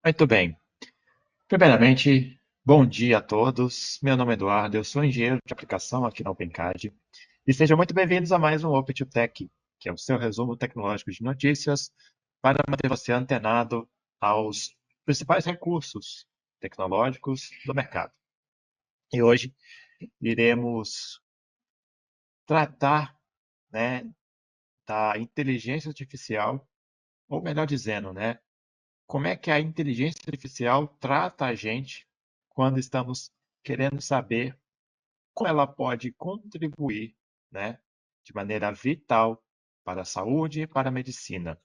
Muito bem. Primeiramente, bom dia a todos. Meu nome é Eduardo, eu sou engenheiro de aplicação aqui na Opencad. E sejam muito bem-vindos a mais um Open2Tech, que é o seu resumo tecnológico de notícias para manter você antenado aos principais recursos tecnológicos do mercado. E hoje iremos tratar, né, da inteligência artificial, ou melhor dizendo, né, como é que a inteligência artificial trata a gente quando estamos querendo saber como ela pode contribuir, né, de maneira vital para a saúde e para a medicina.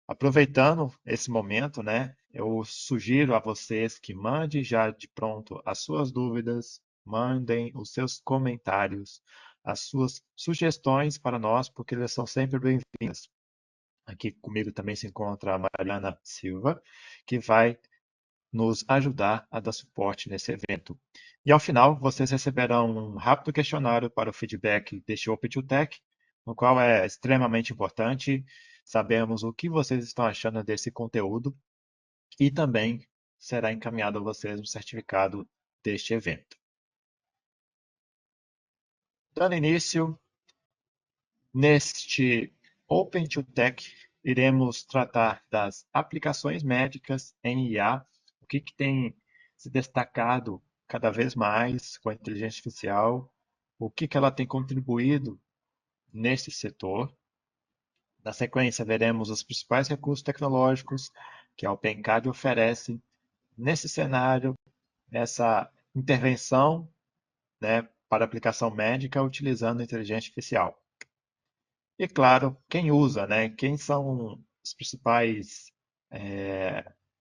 Aproveitando esse momento, né, eu sugiro a vocês que mandem já de pronto as suas dúvidas, mandem os seus comentários, as suas sugestões para nós, porque elas são sempre bem-vindas. Aqui comigo também se encontra a Mariana Silva, que vai nos ajudar a dar suporte nesse evento. E ao final, vocês receberão um rápido questionário para o feedback deste Open2Tech, no qual é extremamente importante sabermos o que vocês estão achando desse conteúdo e também será encaminhado a vocês um certificado deste evento. Dando início, neste Open2Tech, iremos tratar das aplicações médicas em IA, o que tem se destacado cada vez mais com a inteligência artificial, o que ela tem contribuído nesse setor. Na sequência, veremos os principais recursos tecnológicos que a OpenCAD oferece nesse cenário, nessa intervenção, né, para aplicação médica utilizando a inteligência artificial. E claro, quem usa, né? Quem são os principais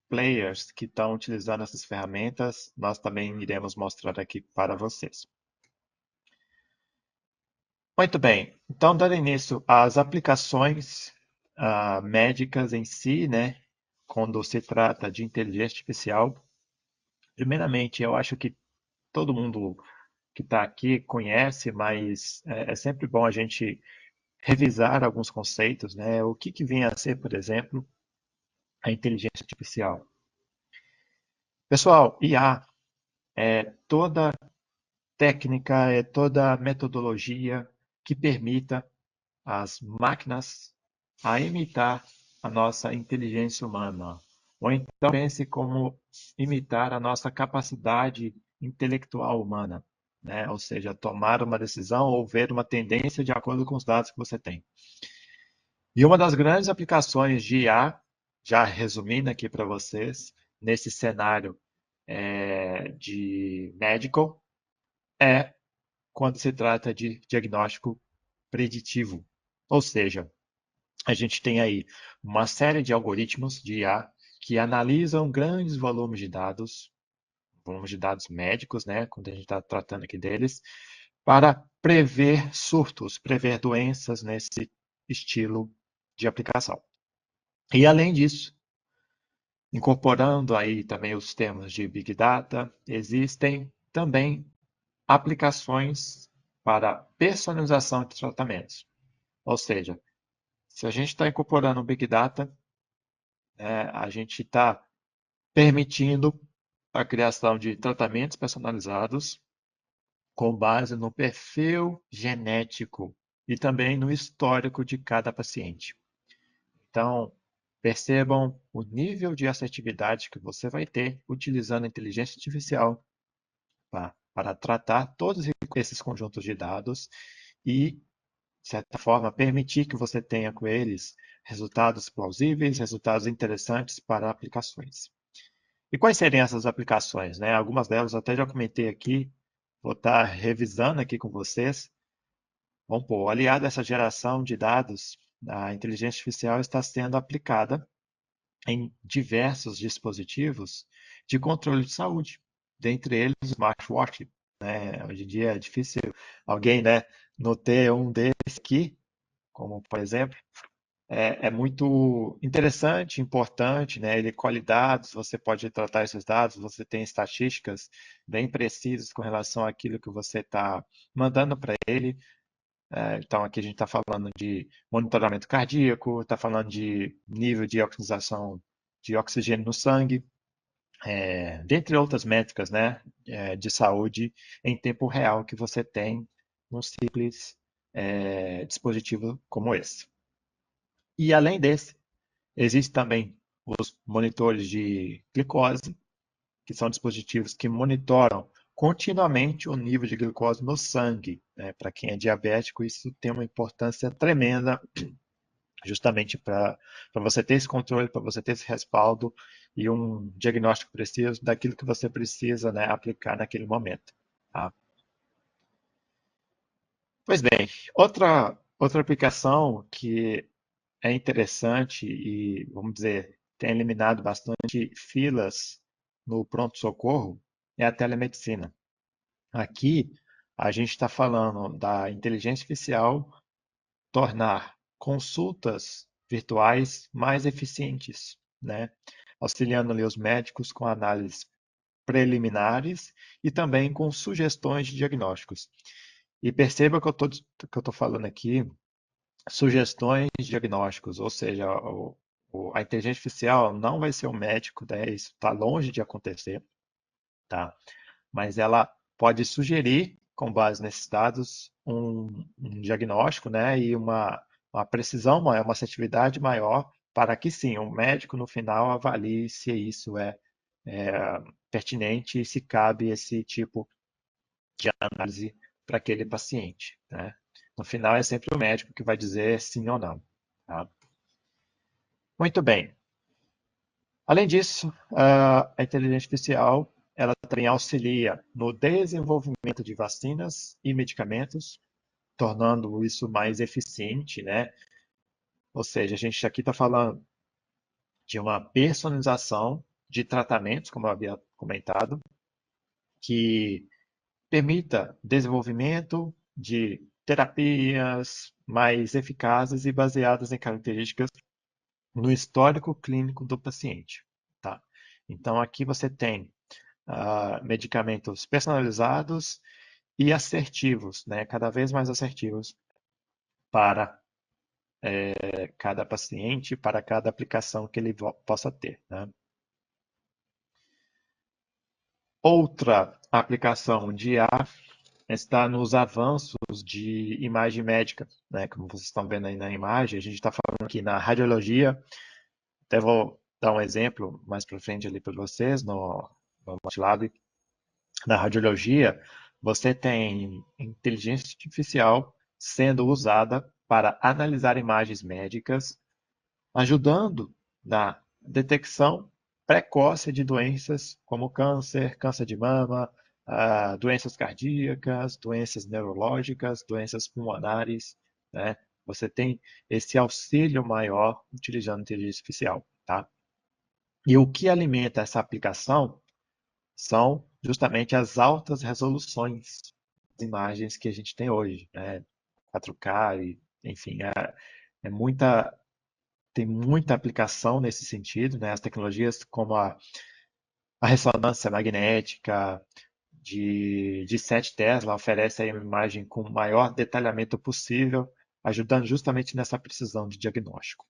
players que estão utilizando essas ferramentas, nós também iremos mostrar aqui para vocês. Muito bem, então dando início às aplicações médicas em si, né? Quando se trata de inteligência artificial, primeiramente eu acho que todo mundo que está aqui conhece, mas é sempre bom a gente revisar alguns conceitos, né? O que vem a ser, por exemplo, a inteligência artificial. Pessoal, IA é toda técnica, é toda metodologia que permita às máquinas a imitar a nossa inteligência humana. Ou então pense como imitar a nossa capacidade intelectual humana, né? Ou seja, tomar uma decisão ou ver uma tendência de acordo com os dados que você tem. E uma das grandes aplicações de IA, já resumindo aqui para vocês, nesse cenário de medical, é quando se trata de diagnóstico preditivo. Ou seja, a gente tem aí uma série de algoritmos de IA que analisam grandes volumes de dados médicos, né, quando a gente está tratando aqui deles, para prever surtos, prever doenças nesse estilo de aplicação. E além disso, incorporando aí também os termos de Big Data, existem também aplicações para personalização de tratamentos. Ou seja, se a gente está incorporando o Big Data, a gente está permitindo a criação de tratamentos personalizados com base no perfil genético e também no histórico de cada paciente. Então, percebam o nível de assertividade que você vai ter utilizando a inteligência artificial para tratar todos esses conjuntos de dados e, de certa forma, permitir que você tenha com eles resultados plausíveis, resultados interessantes para aplicações. E quais seriam essas aplicações, né? Algumas delas eu até já comentei aqui, vou estar revisando aqui com vocês. Vamos pôr, aliado a essa geração de dados, a inteligência artificial está sendo aplicada em diversos dispositivos de controle de saúde, dentre eles o smartwatch. Né? Hoje em dia é difícil alguém, né, não ter um desses aqui, como por exemplo, é muito interessante, importante, né? Ele colhe dados, você pode tratar esses dados, você tem estatísticas bem precisas com relação àquilo que você está mandando para ele. Então, aqui a gente está falando de monitoramento cardíaco, está falando de nível de oxigenação de oxigênio no sangue, dentre outras métricas, né, de saúde em tempo real que você tem num simples dispositivo como esse. E além desse, existem também os monitores de glicose, que são dispositivos que monitoram continuamente o nível de glicose no sangue, né? Para quem é diabético, isso tem uma importância tremenda, justamente para você ter esse controle, para você ter esse respaldo e um diagnóstico preciso daquilo que você precisa, né, aplicar naquele momento. Tá? Pois bem, outra aplicação que é interessante e, vamos dizer, tem eliminado bastante filas no pronto-socorro é a telemedicina. Aqui, a gente está falando da inteligência artificial tornar consultas virtuais mais eficientes, né? Auxiliando ali os médicos com análises preliminares e também com sugestões de diagnósticos. E perceba que eu estou falando aqui sugestões de diagnósticos, ou seja, a inteligência artificial não vai ser o médico, né? Isso está longe de acontecer, tá? Mas ela pode sugerir, com base nesses dados, um diagnóstico, né, e uma precisão maior, uma assertividade maior, para que sim, o médico no final avalie se isso é pertinente e se cabe esse tipo de análise para aquele paciente, né? No final é sempre o médico que vai dizer sim ou não. Tá? Muito bem. Além disso, a inteligência artificial ela também auxilia no desenvolvimento de vacinas e medicamentos, tornando isso mais eficiente, né? Ou seja, a gente aqui está falando de uma personalização de tratamentos, como eu havia comentado, que permita desenvolvimento de terapias mais eficazes e baseadas em características no histórico clínico do paciente, tá? Então aqui você tem medicamentos personalizados e assertivos, né? Cada vez mais assertivos para cada paciente, para cada aplicação que ele possa ter, né? Outra aplicação de IA está nos avanços de imagem médica, né? Como vocês estão vendo aí na imagem, a gente está falando aqui na radiologia. Até vou dar um exemplo mais para frente ali para vocês no MATLAB. Na radiologia, você tem inteligência artificial sendo usada para analisar imagens médicas, ajudando na detecção precoce de doenças como câncer, câncer de mama, doenças cardíacas, doenças neurológicas, doenças pulmonares, né? Você tem esse auxílio maior utilizando inteligência artificial, tá? E o que alimenta essa aplicação são justamente as altas resoluções das imagens que a gente tem hoje, né? 4K, e, enfim, é muita, tem muita aplicação nesse sentido, né? As tecnologias como a ressonância magnética de 7 Tesla oferece aí uma imagem com o maior detalhamento possível, ajudando justamente nessa precisão de diagnóstico.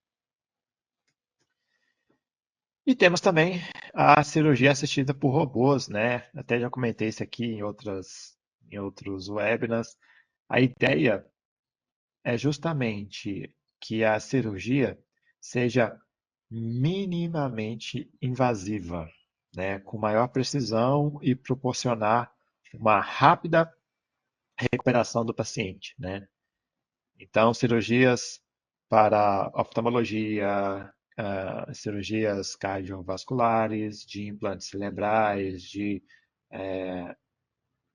E temos também a cirurgia assistida por robôs, né? Até já comentei isso aqui em outros webinars. A ideia é justamente que a cirurgia seja minimamente invasiva, né? Com maior precisão e proporcionar uma rápida recuperação do paciente, né? Então, cirurgias para oftalmologia, cirurgias cardiovasculares, de implantes cerebrais, de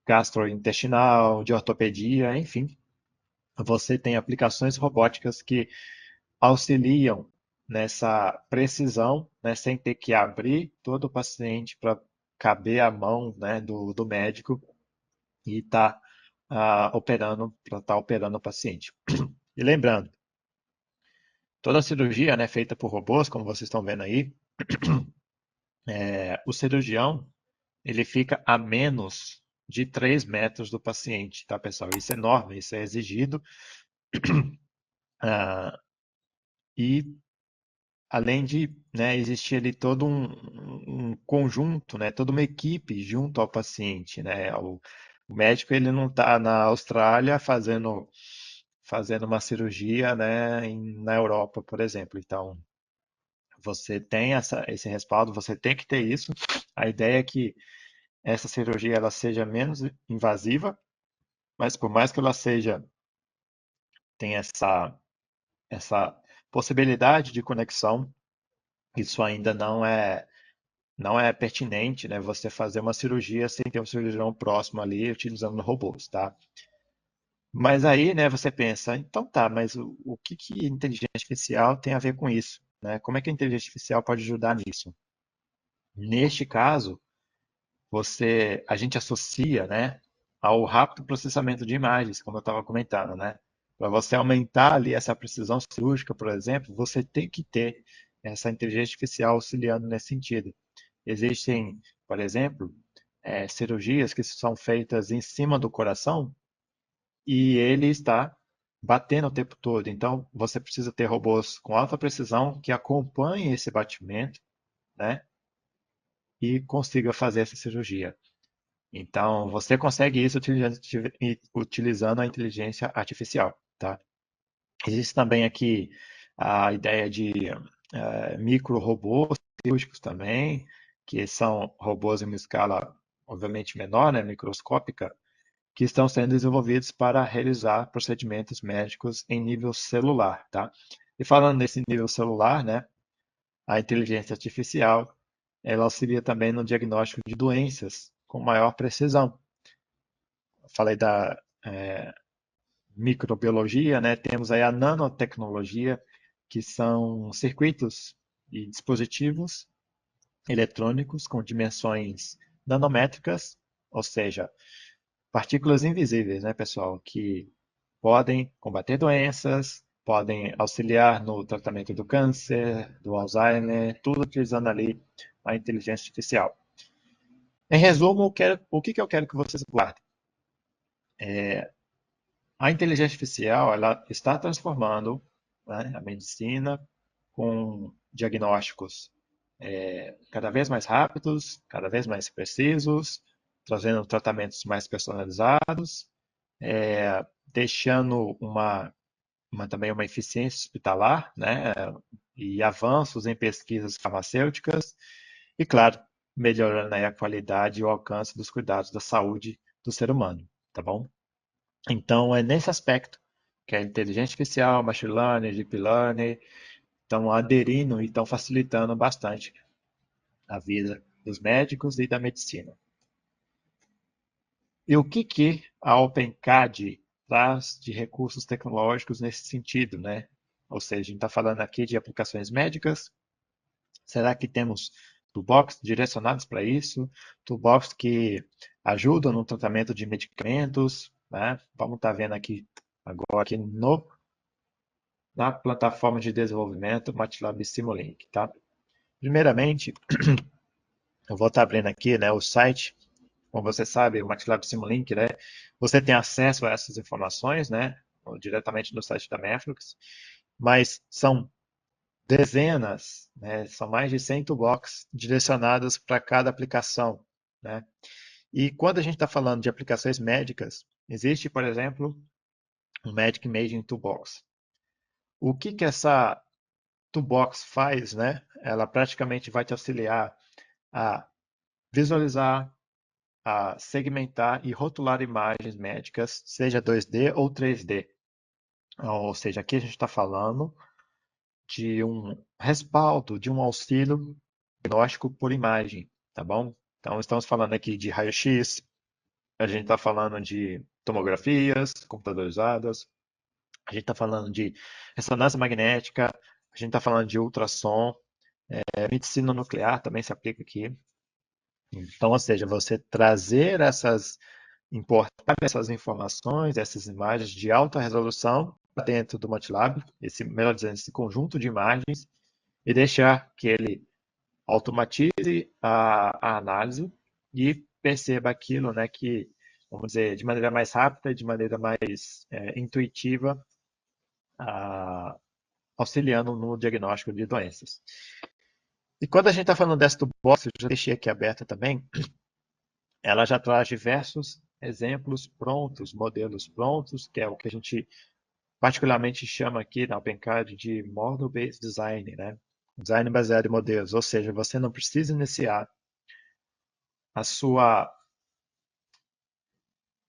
gastrointestinal, de ortopedia, enfim, você tem aplicações robóticas que auxiliam nessa precisão, né, sem ter que abrir todo o paciente para caber a mão, né, do médico e estar operando, para estar operando o paciente. E lembrando, toda cirurgia, né, feita por robôs, como vocês estão vendo aí, o cirurgião ele fica a menos de 3 metros do paciente, tá, pessoal? Isso é enorme, isso é exigido. E além de, né, existir ali todo um conjunto, né, toda uma equipe junto ao paciente, né? O médico ele não está na Austrália fazendo uma cirurgia, né, na Europa, por exemplo. Então, você tem esse respaldo, você tem que ter isso. A ideia é que essa cirurgia ela seja menos invasiva, mas por mais que ela seja, tenha essa possibilidade de conexão, isso ainda não é pertinente, né, você fazer uma cirurgia sem ter um cirurgião próximo ali utilizando robôs, tá? Mas aí, né, você pensa, então tá, mas o que que inteligência artificial tem a ver com isso, né? Como é que a inteligência artificial pode ajudar nisso? Neste caso, a gente associa, né, ao rápido processamento de imagens, como eu estava comentando, né? Para você aumentar ali essa precisão cirúrgica, por exemplo, você tem que ter essa inteligência artificial auxiliando nesse sentido. Existem, por exemplo, cirurgias que são feitas em cima do coração e ele está batendo o tempo todo. Então, você precisa ter robôs com alta precisão que acompanhem esse batimento, né, e consiga fazer essa cirurgia. Então, você consegue isso utilizando a inteligência artificial, tá? Existe também aqui a ideia de micro-robôs cirúrgicos também, que são robôs em uma escala, obviamente, menor, né, microscópica, que estão sendo desenvolvidos para realizar procedimentos médicos em nível celular, tá? E falando nesse nível celular, né, a inteligência artificial, ela auxilia também no diagnóstico de doenças com maior precisão. Falei da microbiologia, né? Temos aí a nanotecnologia, que são circuitos e dispositivos eletrônicos com dimensões nanométricas, ou seja, partículas invisíveis, né, pessoal, que podem combater doenças, podem auxiliar no tratamento do câncer, do Alzheimer, tudo utilizando ali a inteligência artificial. Em resumo, o que que eu quero que vocês guardem? A inteligência artificial ela está transformando, né, a medicina com diagnósticos cada vez mais rápidos, cada vez mais precisos, trazendo tratamentos mais personalizados, deixando também uma eficiência hospitalar, né, e avanços em pesquisas farmacêuticas e, claro, melhorando aí a qualidade e o alcance dos cuidados da saúde do ser humano, tá bom? Então, é nesse aspecto que a inteligência artificial, machine learning, deep learning estão aderindo e estão facilitando bastante a vida dos médicos e da medicina. E o que que a OpenCAD traz de recursos tecnológicos nesse sentido, né? Ou seja, a gente está falando aqui de aplicações médicas. Será que temos toolbox direcionados para isso? Toolbox que ajudam no tratamento de medicamentos, né? Vamos estar vendo aqui agora aqui na plataforma de desenvolvimento MATLAB Simulink, tá? Primeiramente, eu vou estar abrindo aqui, né, o site. Como você sabe, o MATLAB Simulink, né, você tem acesso a essas informações, né, diretamente no site da Netflix, mas são dezenas, né, são mais de 100 toolbox direcionados para cada aplicação, né? E quando a gente está falando de aplicações médicas, existe, por exemplo, um Medic Imaging Toolbox. O que que essa Toolbox faz, né? Ela praticamente vai te auxiliar a visualizar, a segmentar e rotular imagens médicas, seja 2D ou 3D. Ou seja, aqui a gente está falando de um respaldo, de um auxílio diagnóstico por imagem, tá bom? Então, estamos falando aqui de raio-x, a gente está falando de tomografias computadorizadas, a gente está falando de ressonância magnética, a gente está falando de ultrassom, medicina nuclear também se aplica aqui. Então, ou seja, você trazer importar essas informações, essas imagens de alta resolução para dentro do MATLAB, melhor dizendo, esse conjunto de imagens, e deixar que ele automatize a análise e perceba aquilo, né, que, vamos dizer, de maneira mais rápida, de maneira mais intuitiva, auxiliando no diagnóstico de doenças. E quando a gente está falando dessa toolbox, eu já deixei aqui aberta também, ela já traz diversos exemplos prontos, modelos prontos, que é o que a gente particularmente chama aqui na OpenCAD de Model-Based Design, né? Design baseado em modelos, ou seja, você não precisa iniciar a sua,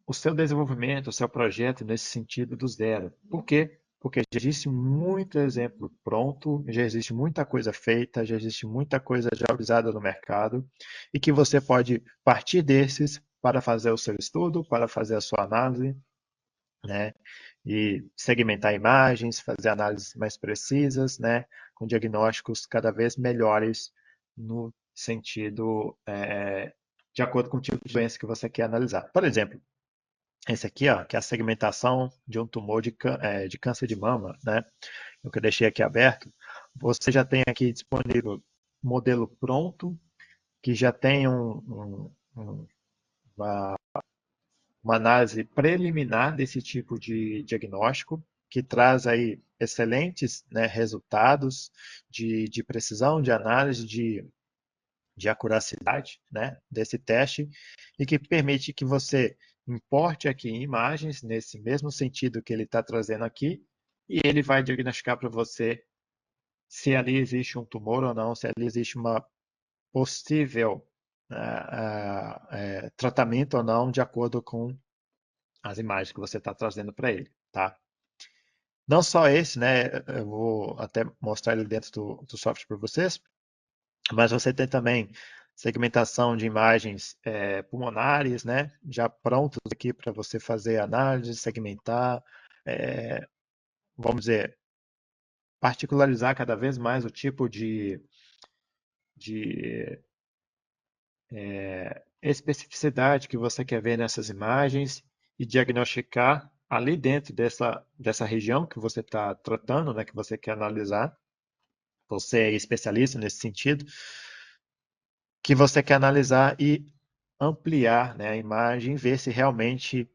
o seu desenvolvimento, o seu projeto nesse sentido do zero. Por quê? Porque já existe muito exemplo pronto, já existe muita coisa feita, já existe muita coisa já usada no mercado e que você pode partir desses para fazer o seu estudo, para fazer a sua análise, né? E segmentar imagens, fazer análises mais precisas, né? Com diagnósticos cada vez melhores no sentido de acordo com o tipo de doença que você quer analisar. Por exemplo, esse aqui, ó, que é a segmentação de um tumor de câncer de mama, né? O que eu deixei aqui aberto. Você já tem aqui disponível um modelo pronto, que já tem uma, uma análise preliminar desse tipo de diagnóstico, que traz aí excelentes, né, resultados de precisão, de análise, de acuracidade, né, desse teste e que permite que você importe aqui imagens nesse mesmo sentido que ele está trazendo aqui e ele vai diagnosticar para você se ali existe um tumor ou não, se ali existe uma possível tratamento ou não, de acordo com as imagens que você está trazendo para ele, tá? Não só esse, né? Eu vou até mostrar ele dentro do software para vocês, mas você tem também segmentação de imagens pulmonares, né? Já prontos aqui para você fazer análise, segmentar, é, vamos dizer, particularizar cada vez mais o tipo de especificidade que você quer ver nessas imagens e diagnosticar ali dentro dessa região que você está tratando, né? Que você quer analisar. Você é especialista nesse sentido, que você quer analisar e ampliar, né, a imagem, ver se realmente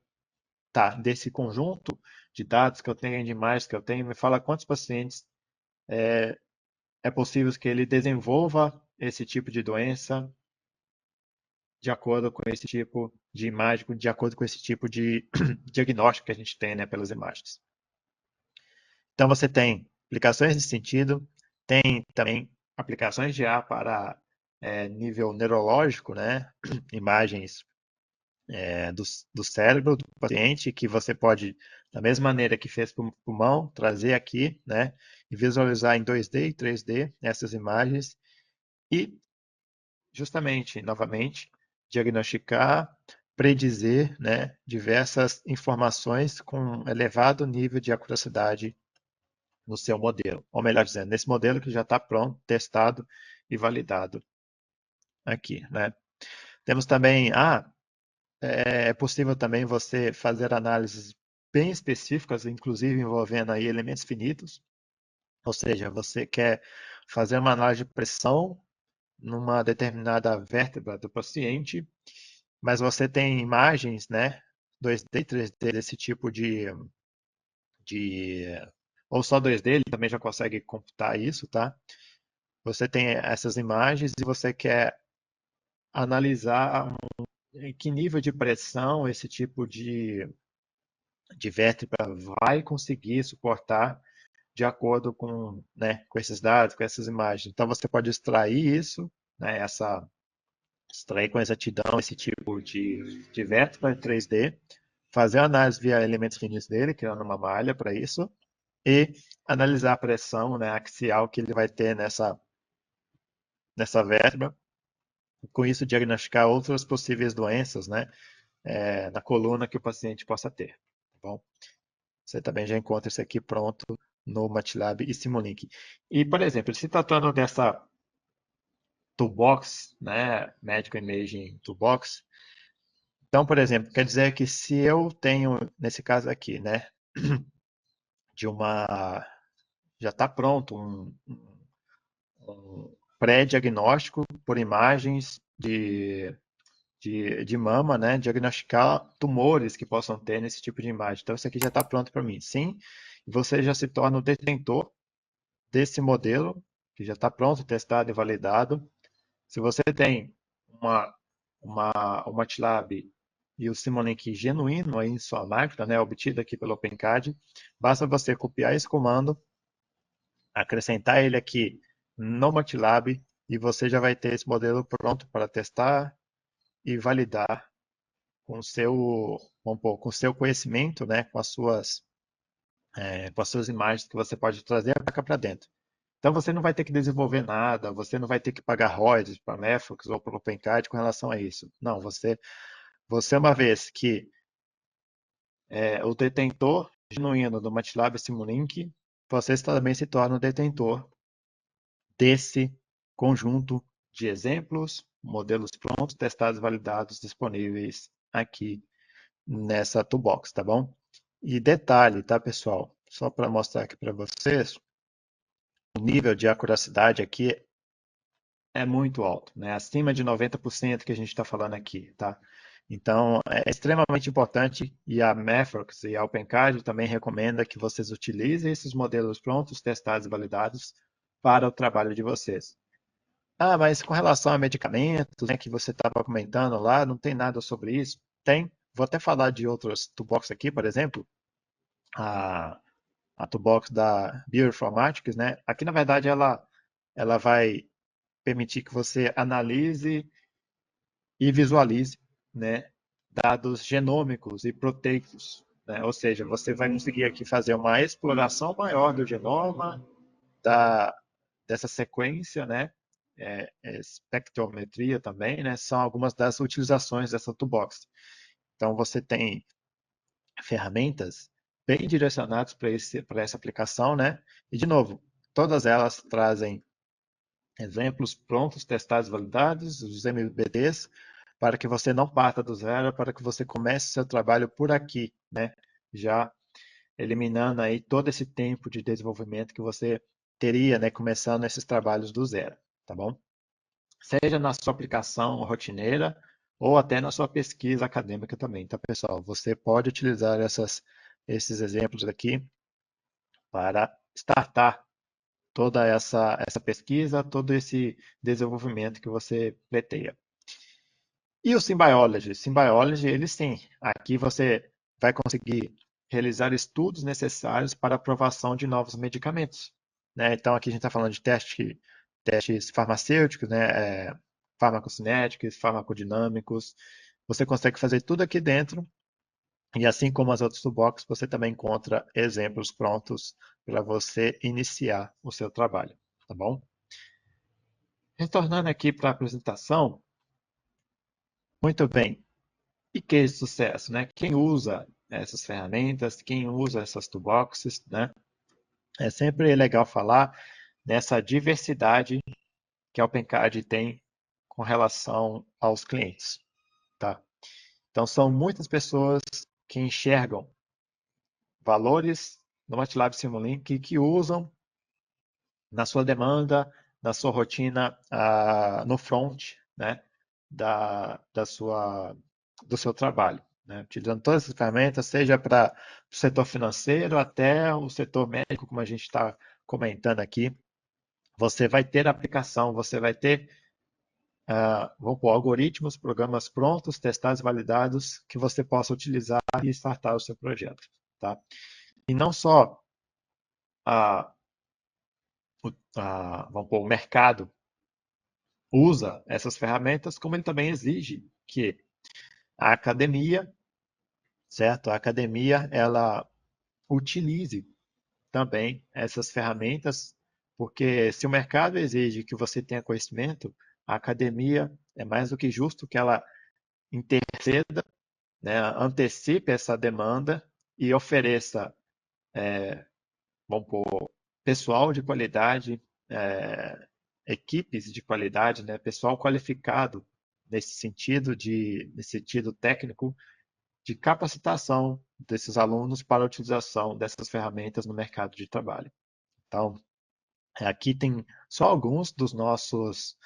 tá desse conjunto de dados que eu tenho, de imagens que eu tenho, me fala quantos pacientes é possível que ele desenvolva esse tipo de doença de acordo com esse tipo de imagem, de acordo com esse tipo de diagnóstico que a gente tem, né, pelas imagens. Então você tem aplicações nesse sentido, tem também aplicações já para nível neurológico, né, imagens do cérebro do paciente, que você pode, da mesma maneira que fez para o pulmão, trazer aqui, né, e visualizar em 2D e 3D essas imagens e, justamente, novamente, diagnosticar, predizer, né, diversas informações com elevado nível de acuracidade no seu modelo. Ou melhor dizendo, nesse modelo que já está pronto, testado e validado aqui, né? Temos também, é possível também você fazer análises bem específicas, inclusive envolvendo aí elementos finitos, ou seja, você quer fazer uma análise de pressão numa determinada vértebra do paciente, mas você tem imagens, né, 2D e 3D desse tipo de ou só 2D, ele também já consegue computar isso, tá? Você tem essas imagens e você quer analisar em que nível de pressão esse tipo de vértebra vai conseguir suportar de acordo com, né, com esses dados, com essas imagens. Então você pode extrair isso, né, extrair com exatidão esse tipo de vértebra em 3D, fazer a análise via elementos finos dele, criando uma malha para isso, e analisar a pressão, né, axial que ele vai ter nessa vértebra. Com isso, diagnosticar outras possíveis doenças, né, na coluna que o paciente possa ter. Tá bom? Você também já encontra isso aqui pronto no MATLAB e Simulink. E, por exemplo, se tratando dessa toolbox, né, Medical Imaging Toolbox, então, por exemplo, quer dizer que se eu tenho, nesse caso aqui, né, de uma, já está pronto um pré-diagnóstico por imagens de mama, né, diagnosticar tumores que possam ter nesse tipo de imagem. Então, isso aqui já está pronto para mim. Sim, você já se torna o detentor desse modelo, que já está pronto, testado e validado. Se você tem uma, um MATLAB e o Simulink genuíno aí em sua máquina, né, obtido aqui pelo OpenCAD, basta você copiar esse comando, acrescentar ele aqui no MATLAB e você já vai ter esse modelo pronto para testar e validar com o seu, vamos pôr, com o seu conhecimento, né, com as suas imagens que você pode trazer a placa para dentro. Então você não vai ter que desenvolver nada, você não vai ter que pagar royalties para a Netflix ou para o OpenCAD com relação a isso. Não, você uma vez que é o detentor genuíno do MATLAB Simulink, você também se torna o detentor desse conjunto de exemplos, modelos prontos, testados, validados, disponíveis aqui nessa toolbox, tá bom? E detalhe, tá, pessoal? Só para mostrar aqui para vocês, o nível de acuracidade aqui é muito alto, né? Acima de 90% que a gente está falando aqui, tá? Então, é extremamente importante e a Mathworks e a OpenCAD também recomenda que vocês utilizem esses modelos prontos, testados e validados para o trabalho de vocês. Ah, mas com relação a medicamentos, né, que você estava comentando lá, não tem nada sobre isso? Tem. Vou até falar de outros toolbox aqui, por exemplo, a, a toolbox da Bioinformatics, né? Aqui, na verdade, ela vai permitir que você analise e visualize, né, dados genômicos e proteicos, né? Ou seja, você vai conseguir aqui fazer uma exploração maior do genoma, da, dessa sequência, né? Espectrometria também, né? São algumas das utilizações dessa toolbox. Então você tem ferramentas bem direcionadas para essa aplicação, né? E de novo, todas elas trazem exemplos prontos, testados, validados, os MVDs, para que você não parta do zero, para que você comece seu trabalho por aqui, né? Já eliminando aí todo esse tempo de desenvolvimento que você teria, né, começando esses trabalhos do zero, tá bom? Seja na sua aplicação rotineira ou até na sua pesquisa acadêmica também, tá, pessoal? Você pode utilizar esses exemplos aqui para startar toda essa pesquisa, todo esse desenvolvimento que você pleiteia. E o Symbiology? Symbiology, ele sim. Aqui você vai conseguir realizar estudos necessários para aprovação de novos medicamentos, né? Então, aqui a gente está falando de testes farmacêuticos, né? Farmacocinéticos, farmacodinâmicos. Você consegue fazer tudo aqui dentro. E assim como as outras toolbox, você também encontra exemplos prontos para você iniciar o seu trabalho, tá bom? Retornando aqui para a apresentação, muito bem. E case de sucesso, né? Quem usa essas ferramentas, quem usa essas toolboxes, né? É sempre legal falar dessa diversidade que a OpenCAD tem com relação aos clientes, tá? Então, são muitas pessoas que enxergam valores no MATLAB Simulink que usam na sua demanda, na sua rotina, no front, né, do seu trabalho, né, utilizando todas essas ferramentas, seja para o setor financeiro até o setor médico, como a gente está comentando aqui, você vai ter aplicação, você vai ter, vamos pôr, algoritmos, programas prontos, testados e validados que você possa utilizar e startar o seu projeto, tá? E não só a, vamos pôr, o mercado usa essas ferramentas, como ele também exige que a academia, certo? A academia, ela utilize também essas ferramentas, porque se o mercado exige que você tenha conhecimento, a academia é mais do que justo que ela interceda, né, antecipe essa demanda e ofereça, vamos pôr, pessoal de qualidade, equipes de qualidade, né, pessoal qualificado nesse sentido técnico de capacitação desses alunos para a utilização dessas ferramentas no mercado de trabalho. Então, aqui tem só alguns dos nossos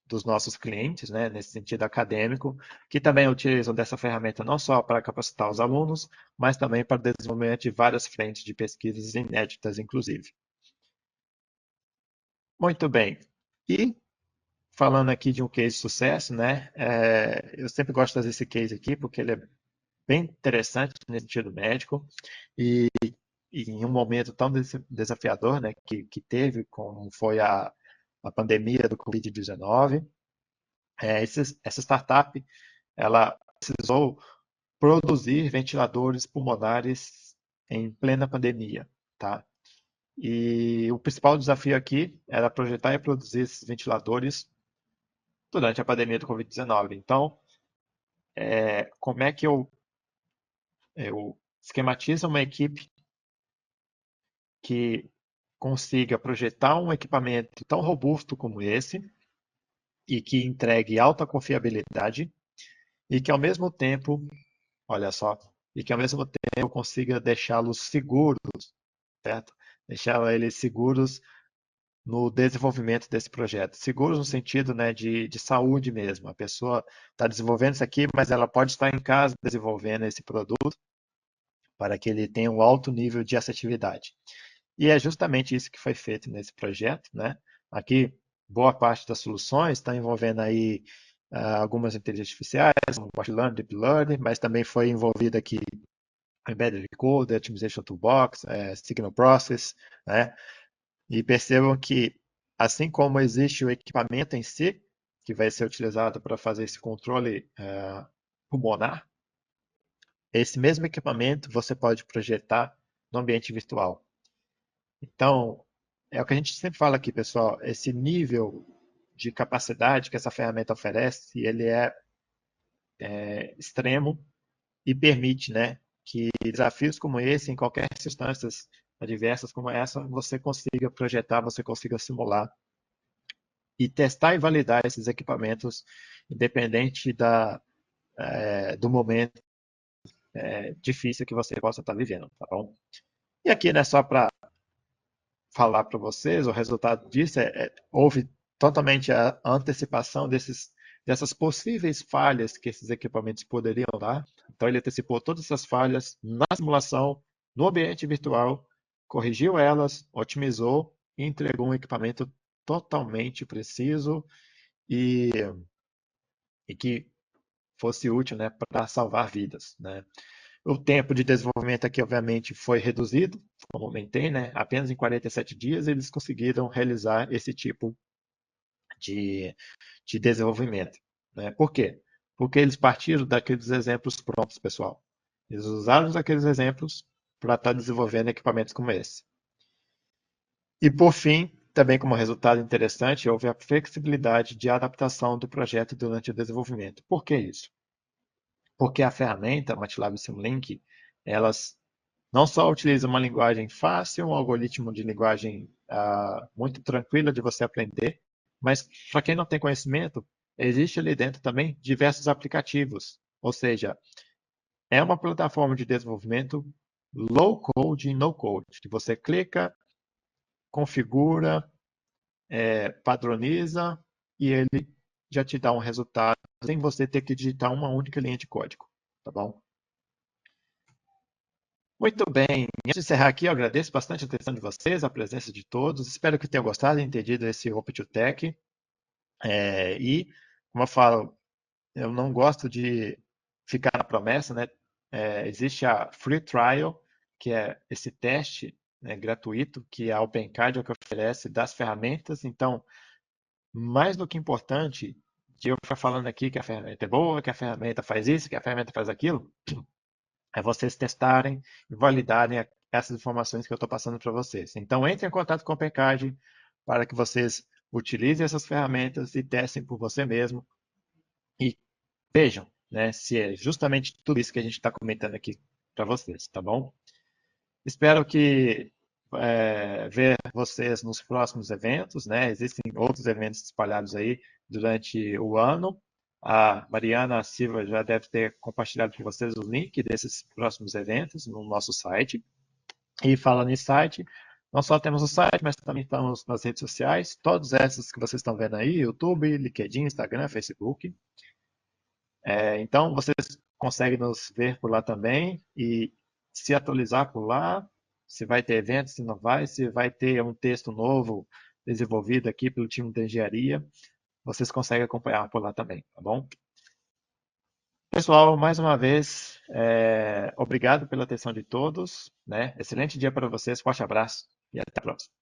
dos nossos clientes, né, nesse sentido acadêmico, que também utilizam dessa ferramenta não só para capacitar os alunos, mas também para o desenvolvimento de várias frentes de pesquisas inéditas, inclusive. Muito bem. E falando aqui de um case de sucesso, né, eu sempre gosto de fazer esse case aqui porque ele é bem interessante nesse sentido médico e em um momento tão desafiador, né, que teve, como foi a pandemia do Covid-19, essa startup ela precisou produzir ventiladores pulmonares em plena pandemia, tá? E o principal desafio aqui era projetar e produzir esses ventiladores durante a pandemia do Covid-19. Então, como é que eu esquematizo uma equipe que consiga projetar um equipamento tão robusto como esse e que entregue alta confiabilidade e que ao mesmo tempo, olha só, e que ao mesmo tempo consiga deixá-los seguros, certo? Deixar eles seguros no desenvolvimento desse projeto. Seguros no sentido, né, de saúde mesmo. A pessoa está desenvolvendo isso aqui, mas ela pode estar em casa desenvolvendo esse produto para que ele tenha um alto nível de assertividade. E é justamente isso que foi feito nesse projeto, né? Aqui, boa parte das soluções está envolvendo aí algumas inteligências artificiais, como machine learning, deep learning, mas também foi envolvido aqui embedded code, optimization toolbox, signal process, né? E percebam que, assim como existe o equipamento em si, que vai ser utilizado para fazer esse controle pulmonar, esse mesmo equipamento você pode projetar no ambiente virtual. Então, é o que a gente sempre fala aqui, pessoal, esse nível de capacidade que essa ferramenta oferece, ele é extremo e permite, né, que desafios como esse, em qualquer circunstâncias adversas como essa, você consiga projetar, você consiga simular e testar e validar esses equipamentos, independente do momento difícil que você possa estar vivendo, tá bom? E aqui, né, só para falar para vocês, o resultado disso houve totalmente a antecipação dessas possíveis falhas que esses equipamentos poderiam dar. Então, ele antecipou todas essas falhas na simulação, no ambiente virtual, corrigiu elas, otimizou e entregou um equipamento totalmente preciso e, e que fosse útil, né, para salvar vidas, né? O tempo de desenvolvimento aqui, obviamente, foi reduzido, como comentei, né? Apenas em 47 dias eles conseguiram realizar esse tipo de, de desenvolvimento, né? Por quê? Porque eles partiram daqueles exemplos prontos, pessoal. Eles usaram aqueles exemplos para estar desenvolvendo equipamentos como esse. E, por fim, também como resultado interessante, houve a flexibilidade de adaptação do projeto durante o desenvolvimento. Por que isso? Porque a ferramenta MATLAB Simulink, elas não só utiliza uma linguagem fácil, um algoritmo de linguagem muito tranquila de você aprender, mas para quem não tem conhecimento, existe ali dentro também diversos aplicativos. Ou seja, é uma plataforma de desenvolvimento low code e no code, que você clica, configura, padroniza e ele já te dá um resultado sem você ter que digitar uma única linha de código, tá bom? Muito bem. Antes de encerrar aqui, eu agradeço bastante a atenção de vocês, a presença de todos. Espero que tenham gostado e entendido esse Open2Tech. E, como eu falo, eu não gosto de ficar na promessa, né? Existe a Free Trial, que é esse teste, né, gratuito que a OpenCard oferece das ferramentas. Então, mais do que importante de eu ficar falando aqui que a ferramenta é boa, que a ferramenta faz isso, que a ferramenta faz aquilo, é vocês testarem e validarem essas informações que eu estou passando para vocês. Então, entre em contato com o Pencard para que vocês utilizem essas ferramentas e testem por você mesmo e vejam, né, se é justamente tudo isso que a gente está comentando aqui para vocês, tá bom? Espero que ver vocês nos próximos eventos, né? Existem outros eventos espalhados aí durante o ano. A Mariana Silva já deve ter compartilhado com vocês o link desses próximos eventos no nosso site. E falando em site, Não só temos o site, mas também estamos nas redes sociais, todas essas que vocês estão vendo aí, YouTube, LinkedIn, Instagram, Facebook. Então, vocês conseguem nos ver por lá também e se atualizar por lá, se vai ter evento, se não vai, se vai ter um texto novo desenvolvido aqui pelo time de engenharia, vocês conseguem acompanhar por lá também, tá bom? Pessoal, mais uma vez, obrigado pela atenção de todos, né? Excelente dia para vocês, forte abraço e até a próxima.